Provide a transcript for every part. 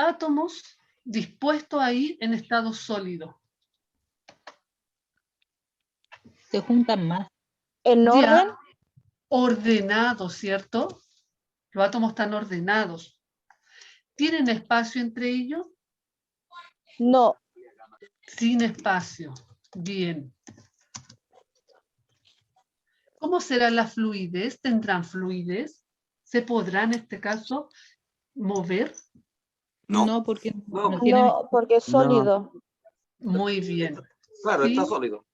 átomos dispuestos ahí en estado sólido? Se juntan más. ¿En Ya, orden? ordenados, ¿cierto? Los átomos están ordenados. ¿Tienen espacio entre ellos? No. Sin espacio. Bien. ¿Cómo será la fluidez? ¿Tendrán fluidez? ¿Se podrá en este caso mover? No. No, porque No. no tienen. No, porque es sólido. Muy bien. Claro, Sí. está sólido.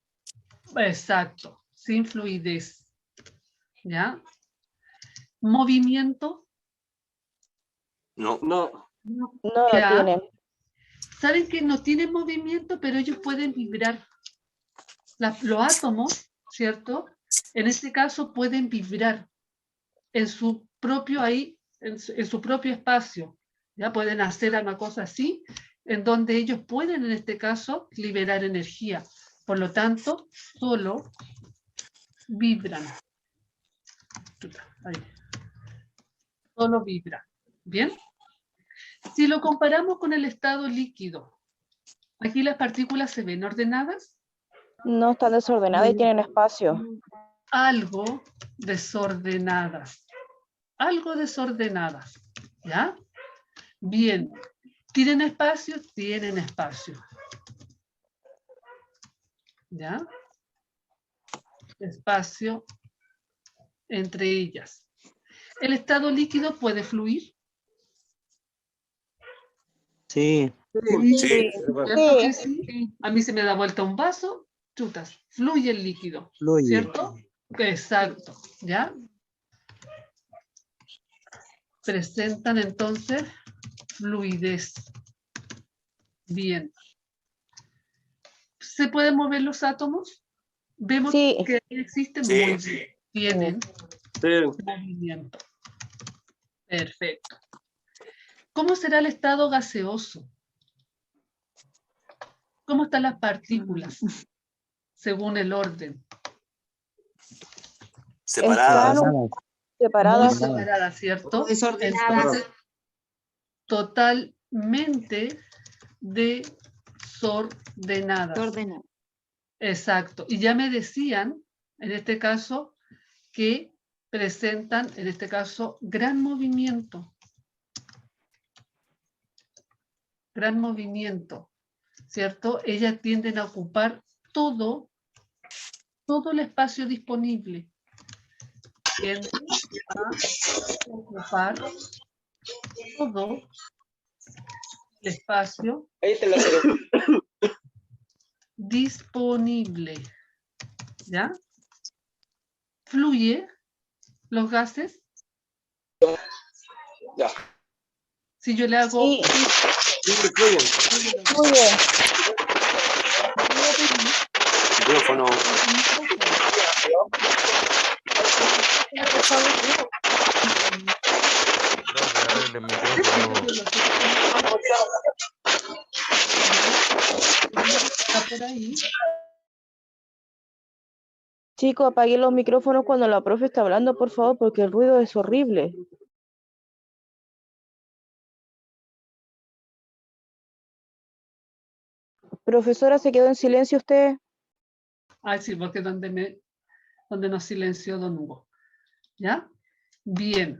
Exacto. Sin fluidez. ¿Ya? ¿Movimiento? No. No. No lo Ya. tienen. Saben que no tienen movimiento, pero ellos pueden vibrar. Los átomos, ¿cierto? En este caso pueden vibrar en su propio en su propio espacio. Ya pueden hacer una cosa así, en donde ellos pueden, en este caso, liberar energía. Por lo tanto, solo vibran. Ahí. Solo vibran. ¿Bien? Si lo comparamos con el estado líquido, aquí las partículas se ven ordenadas, No están desordenadas y tienen espacio. algo desordenadas. Algo desordenadas. ¿Ya? Bien. ¿Tienen espacio? Tienen espacio. ¿Ya? Espacio entre ellas. ¿El estado líquido puede fluir? Sí. Sí. ¿Cierto que sí? A mí se me da vuelta un vaso, chutas, fluye el líquido. Fluye. ¿Cierto? Exacto. ¿Ya? Presentan entonces fluidez. Bien. ¿Se pueden mover los átomos? Vemos Sí. que existen Sí. muy bien. Tienen Sí. movimiento. Perfecto. ¿Cómo será el estado gaseoso? ¿Cómo están las partículas? Según el orden. Separadas. Están Muy separadas. separadas, ¿cierto? Desordenadas. Entonces, totalmente desordenadas. Ordenado. Exacto. Y ya me decían, en este caso, que presentan, en este caso, gran movimiento. Gran movimiento, ¿cierto? Ellas tienden a ocupar todo el espacio disponible. Tienden a ocupar todo el espacio Ahí te la disponible. ¿Ya? ¿Fluye los gases? Ya. Si yo le hago... Sí, Sí, fluyen. muy bien. Micrófono. Arregle el micrófono. Está por ahí. Chicos, apaguen los micrófonos cuando la profe está hablando, por favor, porque el ruido es horrible. Profesora, ¿se quedó en silencio usted? Ah, sí, porque donde nos silenció Don Hugo. ¿Ya? Bien.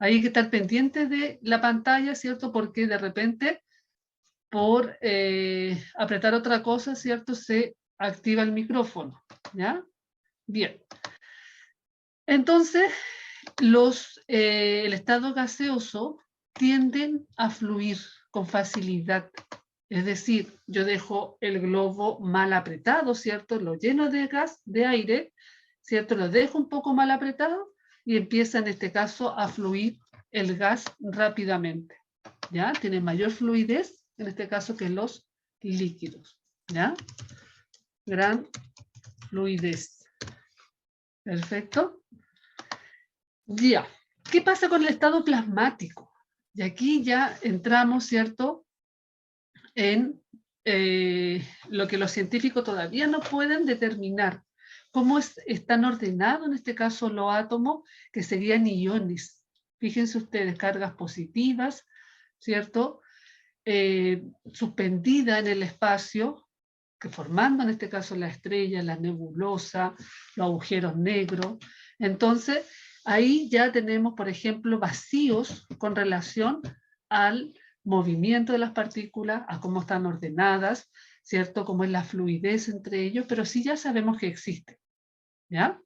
Hay que estar pendiente de la pantalla, ¿cierto? Porque de repente, por apretar otra cosa, ¿cierto? Se activa el micrófono. ¿Ya? Bien. Entonces, el estado gaseoso tienden a fluir con facilidad. Es decir, yo dejo el globo mal apretado, ¿cierto? Lo lleno de gas, de aire, ¿cierto? Lo dejo un poco mal apretado y empieza en este caso a fluir el gas rápidamente. ¿Ya? Tiene mayor fluidez, en este caso, que los líquidos. ¿Ya? Gran fluidez. Perfecto. Ya. ¿Qué pasa con el estado plasmático? Y aquí ya entramos, ¿cierto?, en lo que los científicos todavía no pueden determinar. ¿Cómo están ordenados, en este caso, los átomos, que serían iones? Fíjense ustedes, cargas positivas ¿cierto? Suspendida en el espacio, que formando en este caso la estrella, la nebulosa, los agujeros negros. Entonces, ahí ya tenemos, por ejemplo, vacíos con relación al movimiento de las partículas, a cómo están ordenadas, ¿cierto? Cómo es la fluidez entre ellos, pero sí ya sabemos que existen, ¿ya?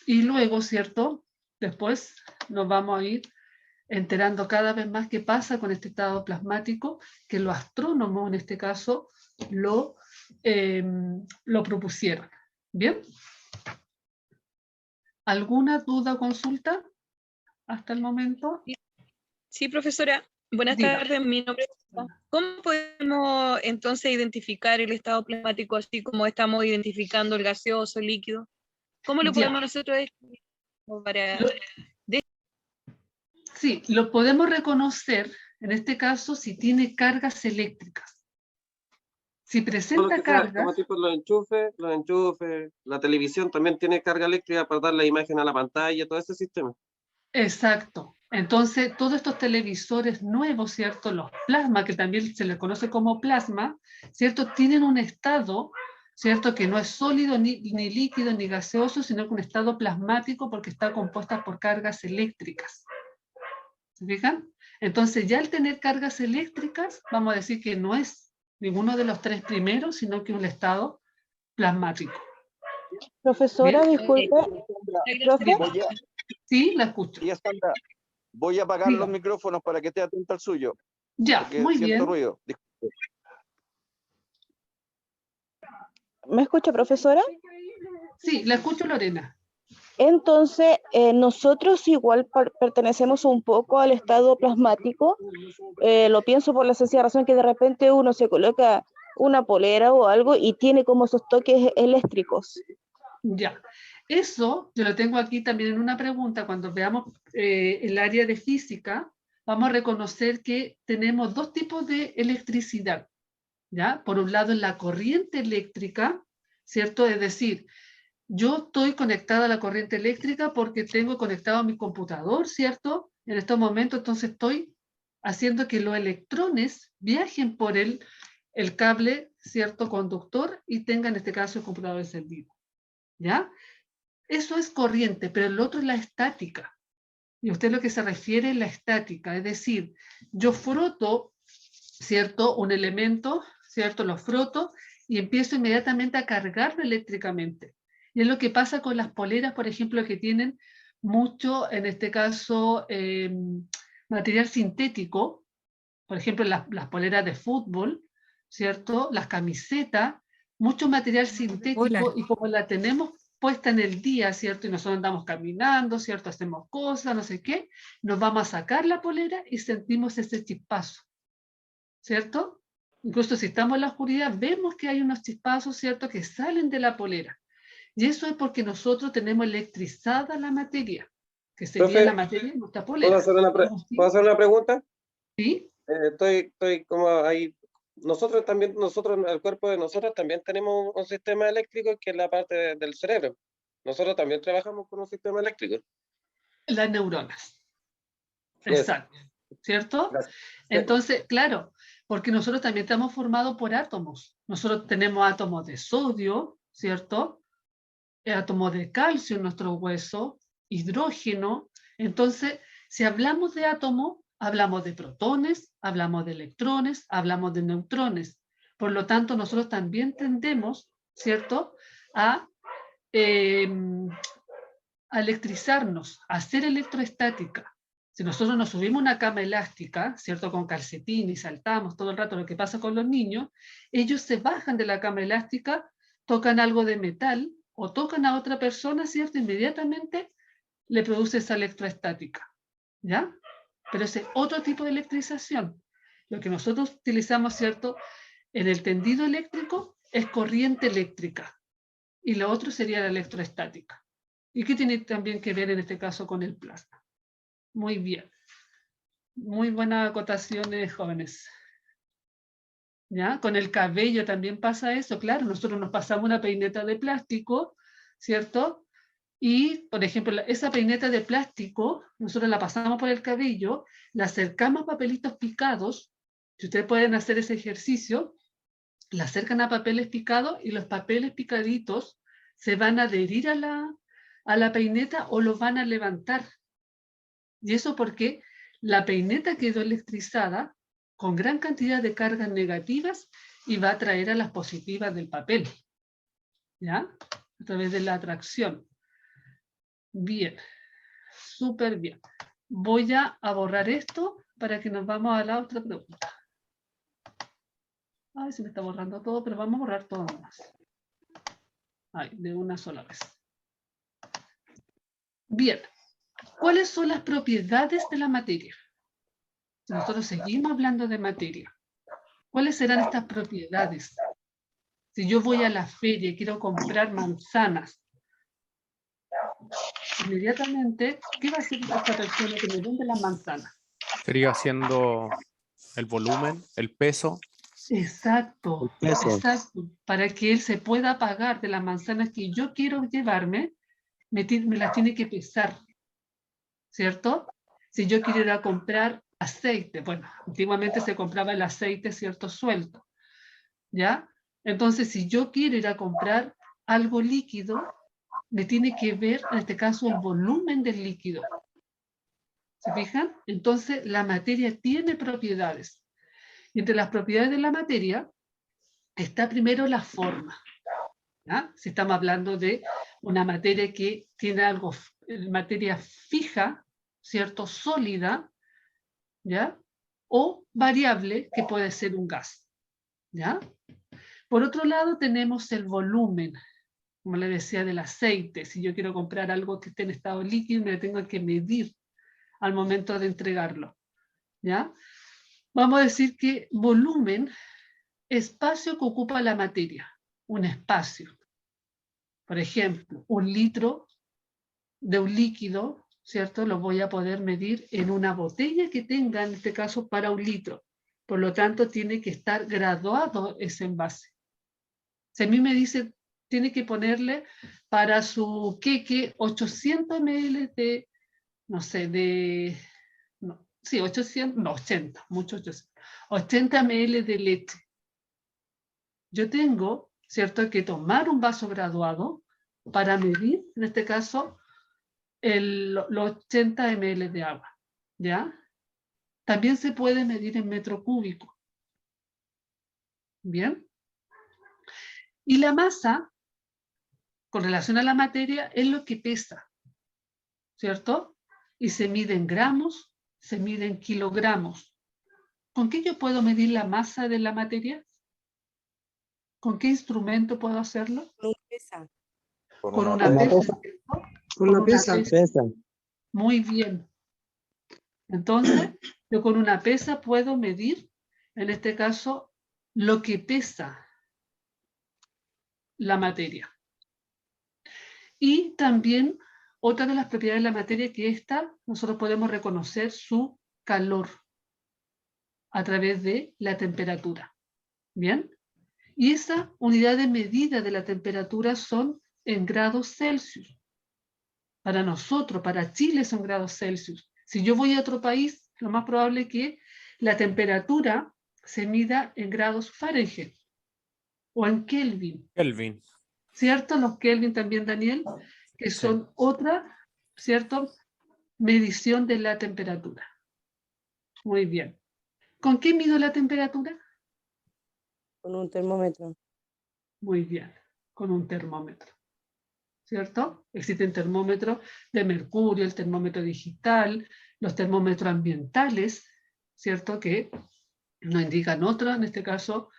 Y luego, ¿cierto? Después nos vamos a ir enterando cada vez más qué pasa con este estado plasmático, que los astrónomos en este caso lo propusieron. ¿Bien? ¿Alguna duda o consulta hasta el momento? Sí, profesora. Buenas Diga. tardes, mi nombre es... ¿Cómo podemos entonces identificar el estado plasmático así como estamos identificando el gaseoso, el líquido? ¿Cómo lo Ya. podemos nosotros describir para... Sí, lo podemos reconocer, en este caso, si tiene cargas eléctricas. Si Todo lo presenta que sea, cargas, como tipo los enchufes, la televisión también tiene carga eléctrica para dar la imagen a la pantalla, todo ese sistema. exacto. Entonces, todos estos televisores nuevos, ¿cierto? Los plasma, que también se les conoce como plasma, ¿cierto? Tienen un estado, ¿cierto? Que no es sólido, ni líquido, ni gaseoso, sino que un estado plasmático porque está compuesta por cargas eléctricas. ¿Se fijan? Entonces, ya al tener cargas eléctricas, vamos a decir que no es ninguno de los tres primeros, sino que un estado plasmático. Profesora, Bien. disculpe. ¿Profe? Sí, la escucho. Ya, Sandra, voy a apagar Diga. los micrófonos para que esté atenta al suyo, Ya, porque muy siento bien. ruido. ¿Me escucha, profesora? Sí, la escucho, Lorena. Entonces, nosotros igual pertenecemos un poco al estado plasmático. Lo pienso por la sencilla razón que de repente uno se coloca una polera o algo y tiene como esos toques eléctricos. Ya. Eso yo lo tengo aquí también en una pregunta. Cuando veamos el área de física, vamos a reconocer que tenemos dos tipos de electricidad. ¿Ya? Por un lado, en la corriente eléctrica, ¿cierto? Es decir, yo estoy conectada a la corriente eléctrica porque tengo conectado a mi computador, ¿cierto? En estos momentos, entonces estoy haciendo que los electrones viajen por el cable, ¿cierto? Conductor y tengan, en este caso, el computador encendido. ¿Ya? Eso es corriente, pero el otro es la estática. Y usted lo que se refiere es la estática, es decir, yo froto, ¿cierto? Un elemento, ¿cierto? Lo froto y empiezo inmediatamente a cargarlo eléctricamente. Y es lo que pasa con las poleras, por ejemplo, que tienen mucho, en este caso, material sintético, por ejemplo, las poleras de fútbol, ¿cierto? Las camisetas, mucho material sintético. Hola. Y como la tenemos puesta en el día, ¿cierto? Y nosotros andamos caminando, ¿cierto? Hacemos cosas, no sé qué, nos vamos a sacar la polera y sentimos ese chispazo, ¿cierto? Incluso si estamos en la oscuridad, vemos que hay unos chispazos, ¿cierto? Que salen de la polera. Y eso es porque nosotros tenemos electrizada la materia, que sería Profe, la materia de nuestra polera. ¿Puedo hacer una pregunta? ¿Sí? Estoy como ahí. Nosotros, el cuerpo de nosotros también tenemos un sistema eléctrico que es la parte del cerebro. Nosotros también trabajamos con un sistema eléctrico. Las neuronas. Yes. Exacto. ¿Cierto? Gracias. Entonces, claro, porque nosotros también estamos formados por átomos. Nosotros tenemos átomos de sodio, ¿cierto? Átomos de calcio en nuestro hueso, hidrógeno. Entonces, si hablamos de átomos, hablamos de protones, hablamos de electrones, hablamos de neutrones. Por lo tanto, nosotros también tendemos, ¿cierto?, a electrizarnos, a ser electroestática. Si nosotros nos subimos una cama elástica, ¿cierto?, con calcetín y saltamos todo el rato, lo que pasa con los niños, ellos se bajan de la cama elástica, tocan algo de metal o tocan a otra persona, ¿cierto?, inmediatamente le produce esa electroestática, ¿ya? Pero ese otro tipo de electrización. Lo que nosotros utilizamos, ¿cierto?, en el tendido eléctrico es corriente eléctrica y lo otro sería la electroestática. ¿Y qué tiene también que ver en este caso con el plasma? Muy bien. Muy buenas acotaciones, jóvenes. ¿Ya? Con el cabello también pasa eso, claro. Nosotros nos pasamos una peineta de plástico, ¿cierto? Y, por ejemplo, esa peineta de plástico, nosotros la pasamos por el cabello, la acercamos a papelitos picados. Si ustedes pueden hacer ese ejercicio, la acercan a papeles picados y los papeles picaditos se van a adherir a la peineta o los van a levantar. Y eso porque la peineta quedó electrizada con gran cantidad de cargas negativas y va a atraer a las positivas del papel, ¿ya? A través de la atracción. Bien, súper bien. Voy a borrar esto para que nos vamos a la otra pregunta. Ay, se me está borrando todo, pero vamos a borrar todo más. Ay, de una sola vez. Bien, ¿cuáles son las propiedades de la materia? Nosotros seguimos hablando de materia. ¿Cuáles serán estas propiedades? Si yo voy a la feria y quiero comprar manzanas, inmediatamente, ¿qué va a hacer esta persona que me vende las manzanas? Sería haciendo el volumen, el peso. Exacto, El peso. exacto. Para que él se pueda pagar de las manzanas que yo quiero llevarme, me las tiene que pesar, ¿cierto? Si yo quiero ir a comprar aceite, bueno, antiguamente se compraba el aceite, ¿cierto? Suelto, ¿ya? Entonces, si yo quiero ir a comprar algo líquido, me tiene que ver, en este caso, el volumen del líquido. ¿Se fijan? Entonces, la materia tiene propiedades. Y entre las propiedades de la materia está primero la forma, ¿ya? Si estamos hablando de una materia que tiene algo, materia fija, ¿cierto? Sólida, ¿ya? O variable, que puede ser un gas, ¿ya? Por otro lado, tenemos el volumen, como le decía, del aceite. Si yo quiero comprar algo que esté en estado líquido, me lo tengo que medir al momento de entregarlo, ¿ya? Vamos a decir que volumen, espacio que ocupa la materia, un espacio. Por ejemplo, 1 litro de un líquido, ¿cierto? Lo voy a poder medir en una botella que tenga, en este caso, para 1 litro. Por lo tanto, tiene que estar graduado ese envase. Si a mí me dice, tiene que ponerle para su queque 800 ml de, no sé, de, no, sí, 800, no, 80, mucho 800, 80 ml de leche. Yo tengo, ¿cierto?, que tomar un vaso graduado para medir, en este caso, los 80 ml de agua, ¿ya? También se puede medir en metro cúbico. ¿Bien? Y la masa, con relación a la materia, es lo que pesa, ¿cierto? Y se mide en gramos, se mide en kilogramos. ¿Con qué yo puedo medir la masa de la materia? ¿Con qué instrumento puedo hacerlo? Con una pesa. Con una pesa. Muy bien. Entonces, yo con una pesa puedo medir, en este caso, lo que pesa la materia. Y también, otra de las propiedades de la materia que nosotros podemos reconocer su calor a través de la temperatura. ¿Bien? Y esa unidad de medida de la temperatura son en grados Celsius. Para nosotros, para Chile son grados Celsius. Si yo voy a otro país, lo más probable es que la temperatura se mida en grados Fahrenheit o en Kelvin. Kelvin. ¿Cierto? Los Kelvin también, Daniel, que son otra, ¿cierto?, medición de la temperatura. Muy bien. ¿Con qué mido la temperatura? Con un termómetro. Muy bien, con un termómetro. ¿Cierto? Existen termómetros de mercurio, el termómetro digital, los termómetros ambientales, ¿cierto? Que nos indican otro, en este caso,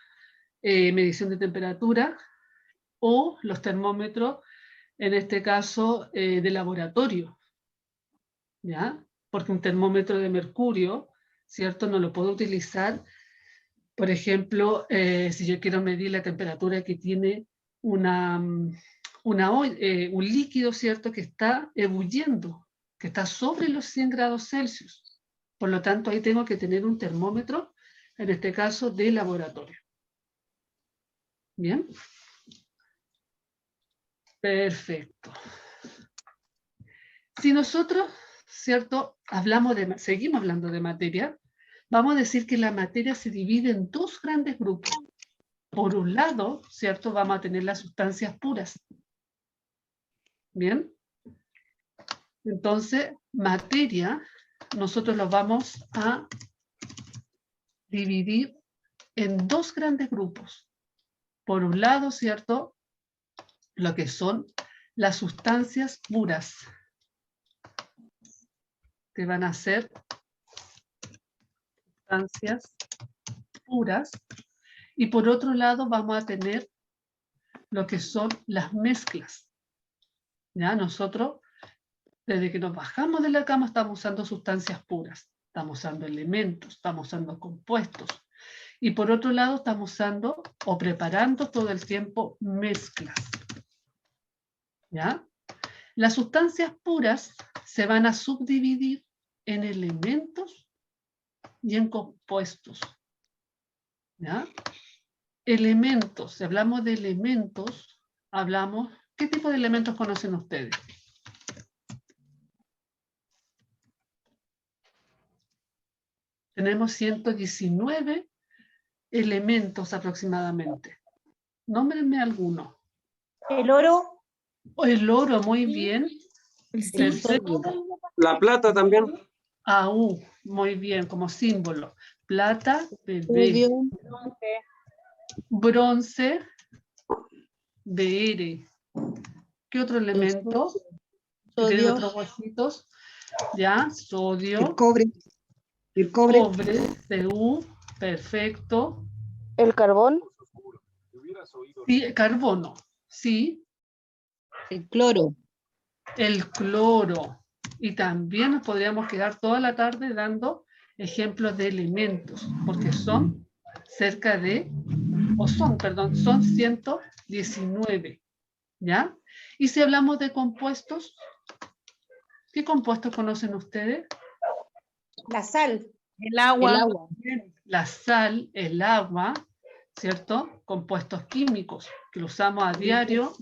medición de temperatura, o los termómetros, en este caso, de laboratorio, ¿ya? Porque un termómetro de mercurio, ¿cierto? No lo puedo utilizar, por ejemplo, si yo quiero medir la temperatura que tiene un líquido, ¿cierto?, que está ebulliendo, que está sobre los 100 grados Celsius. Por lo tanto, ahí tengo que tener un termómetro, en este caso, de laboratorio. ¿Bien? Perfecto. Si nosotros, ¿cierto? Seguimos hablando de materia, vamos a decir que la materia se divide en dos grandes grupos. Por un lado, ¿cierto? Vamos a tener las sustancias puras. ¿Bien? Entonces, materia, nosotros lo vamos a dividir en dos grandes grupos. Por un lado, ¿cierto? Lo que son las sustancias puras, que van a ser sustancias puras. Y por otro lado vamos a tener lo que son las mezclas. ¿Ya? Nosotros, desde que nos bajamos de la cama, estamos usando sustancias puras. Estamos usando elementos, estamos usando compuestos. Y por otro lado estamos usando o preparando todo el tiempo mezclas. ¿Ya? Las sustancias puras se van a subdividir en elementos y en compuestos. ¿Ya? Elementos, si hablamos de elementos, ¿qué tipo de elementos conocen ustedes? Tenemos 119 elementos aproximadamente. Nómbrenme alguno. El oro. El oro, muy bien. Perfecto. La plata también. AU, muy bien, como símbolo. Plata, bebé. Bronce, BR. ¿Qué otro elemento? ¿Tiene otros huesitos? Ya, sodio. El cobre. El cobre. Cobre, Cu, perfecto. El carbón. Sí, carbono, sí. El cloro. El cloro. Y también nos podríamos quedar toda la tarde dando ejemplos de elementos, porque son son 119, ¿ya? Y si hablamos de compuestos, ¿qué compuestos conocen ustedes? La sal. El agua. El agua. La sal, el agua, ¿cierto? Compuestos químicos que lo usamos a diario